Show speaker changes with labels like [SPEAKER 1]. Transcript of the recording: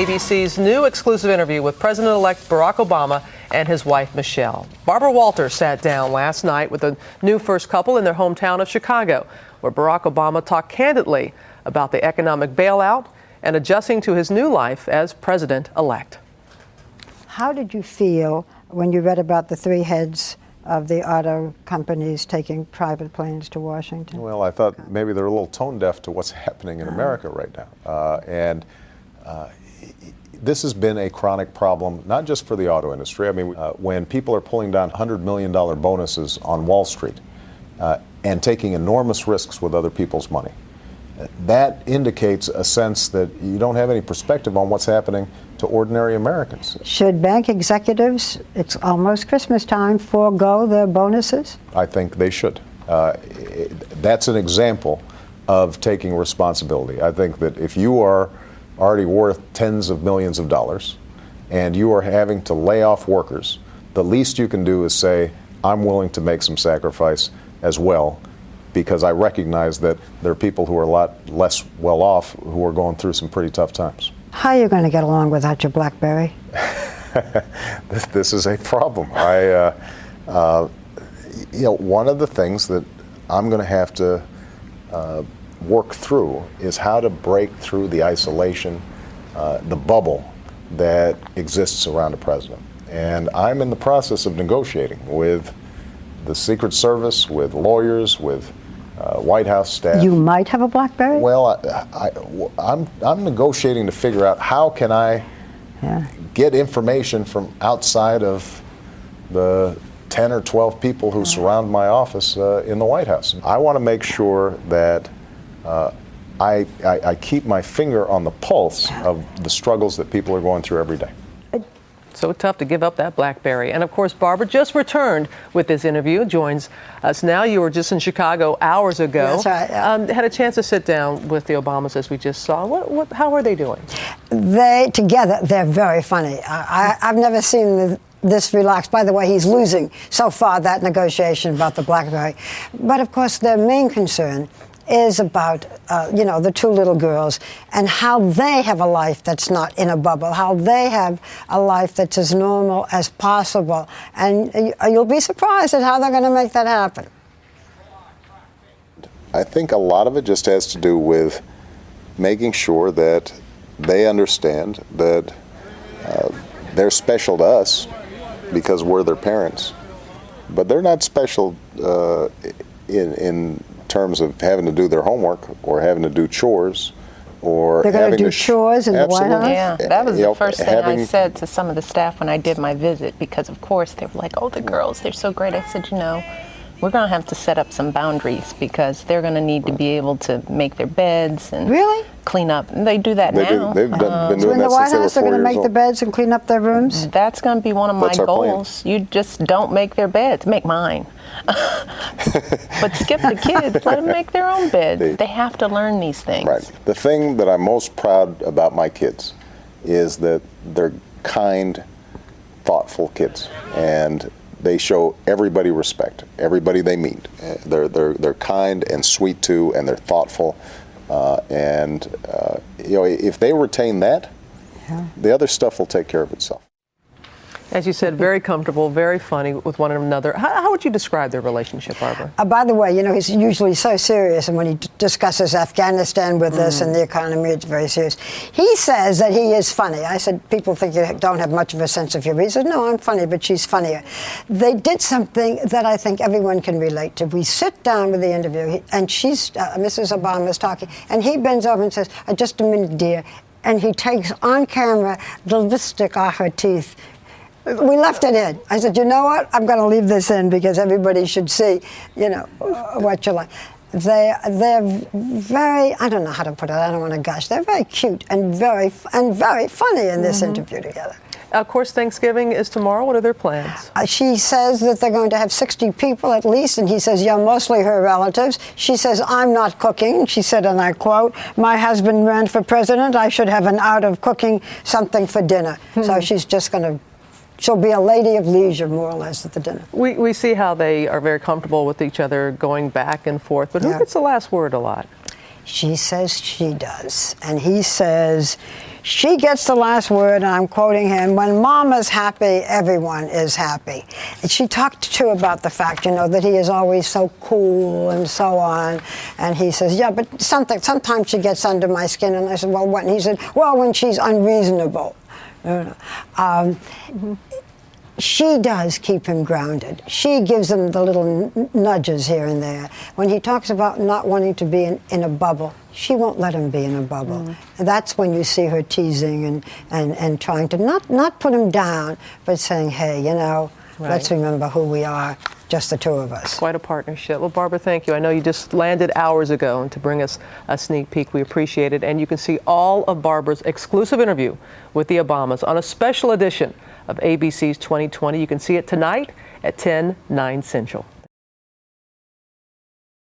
[SPEAKER 1] ABC's new exclusive interview with President-elect Barack Obama and his wife, Michelle. Barbara Walters sat down last night with the new first couple in their hometown of Chicago, where Barack Obama talked candidly about the economic bailout and adjusting to his new life as president-elect.
[SPEAKER 2] How did you feel when you read about the three heads of the auto companies taking private planes to Washington?
[SPEAKER 3] Well, I thought maybe they're a little tone deaf to what's happening in America right now. This has been a chronic problem, not just for the auto industry. I mean, when people are pulling down $100 million bonuses on Wall Street and taking enormous risks with other people's money, that indicates a sense that you don't have any perspective on what's happening to ordinary Americans.
[SPEAKER 2] Should bank executives, it's almost Christmas time, forego their bonuses?
[SPEAKER 3] I think they should. That's an example of taking responsibility. I think that if you are already worth tens of millions of dollars and you are having to lay off workers, the least you can do is say, I'm willing to make some sacrifice as well, because I recognize that there are people who are a lot less well off who are going through some pretty tough times.
[SPEAKER 2] How are you going to get along without your BlackBerry?
[SPEAKER 3] This is a problem. One of the things that I'm going to have to work through is how to break through the isolation, the bubble that exists around a president. And I'm in the process of negotiating with the Secret Service, with lawyers, with White House staff.
[SPEAKER 2] You might have a BlackBerry?
[SPEAKER 3] Well, I'm negotiating to figure out how can I get information from outside of the 10 or 12 people who surround my office in the White House. I want to make sure that I keep my finger on the pulse of the struggles that people are going through every day.
[SPEAKER 1] So tough to give up that BlackBerry. And of course, Barbara just returned with this interview, joins us now. You were just in Chicago hours ago.
[SPEAKER 2] That's right, yeah.
[SPEAKER 1] Had a chance to sit down with the Obamas, as we just saw. How are they doing?
[SPEAKER 2] Together, they're very funny. I've never seen this relaxed. By the way, he's losing so far that negotiation about the BlackBerry. But of course, their main concern is about, the two little girls and how they have a life that's not in a bubble, how they have a life that's as normal as possible. And you'll be surprised at how they're going to make that happen.
[SPEAKER 3] I think a lot of it just has to do with making sure that they understand that they're special to us because we're their parents, but they're not special in terms of having to do their homework or having to do chores or
[SPEAKER 2] they're going to do chores in the White House?
[SPEAKER 4] Yeah, that was the first thing I said to some of the staff when I did my visit, because of course they were like, oh, the girls, they're so great. I said, we're going to have to set up some boundaries because they're going to need to be able to make their beds and clean up. And they do that now.
[SPEAKER 3] They've been doing
[SPEAKER 2] so in
[SPEAKER 3] that
[SPEAKER 2] the White
[SPEAKER 3] since they were 4
[SPEAKER 2] House, they're going to make
[SPEAKER 3] old.
[SPEAKER 2] the beds and clean up their rooms?
[SPEAKER 4] That's going to be one of my goals.
[SPEAKER 3] Plan.
[SPEAKER 4] You just don't make their beds. Make mine. But skip the kids. Let them make their own beds. They have to learn these things.
[SPEAKER 3] Right. The thing that I'm most proud about my kids is that they're kind, thoughtful kids, and they show everybody respect, everybody they meet. They're kind and sweet too, and they're thoughtful. If they retain that, the other stuff will take care of itself.
[SPEAKER 1] As you said, very comfortable, very funny with one another. How would you describe their relationship, Barbara?
[SPEAKER 2] By the way, he's usually so serious, and when he discusses Afghanistan with us and the economy, it's very serious. He says that he is funny. I said, people think you don't have much of a sense of humor. He said, no, I'm funny, but she's funnier. They did something that I think everyone can relate to. We sit down with the interview, and Mrs. Obama is talking, and he bends over and says, just a minute, dear, and he takes on camera the lipstick off her teeth. We left it in. I said, you know what? I'm going to leave this in because everybody should see, what you like. They're very, I don't know how to put it, I don't want to gush. They're very cute and very funny in this interview together.
[SPEAKER 1] Of course, Thanksgiving is tomorrow. What are their plans?
[SPEAKER 2] She says that they're going to have 60 people at least, and he says, yeah, mostly her relatives. She says, I'm not cooking. She said, and I quote, my husband ran for president. I should have an out of cooking something for dinner. So she's just going to she'll be a lady of leisure, more or less, at the dinner.
[SPEAKER 1] We see how they are very comfortable with each other going back and forth, but who gets the last word a lot?
[SPEAKER 2] She says she does. And he says She gets the last word, and I'm quoting him, "When Mama's happy, everyone is happy." And she talked too about the fact, that he is always so cool and so on. And he says, "Yeah, but sometimes she gets under my skin." And I said, "Well, what?" And he said, "Well, when she's unreasonable." She does keep him grounded. She gives him the little nudges here and there. When he talks about not wanting to be in a bubble, she won't let him be in a bubble. And that's when you see her teasing and trying to not put him down, but saying, "Hey, let's remember who we are, just the two of us."
[SPEAKER 1] Quite a partnership. Well, Barbara, thank you. I know you just landed hours ago, and to bring us a sneak peek, we appreciate it. And you can see all of Barbara's exclusive interview with the Obamas on a special edition of ABC's 2020. You can see it tonight at 10, 9 Central.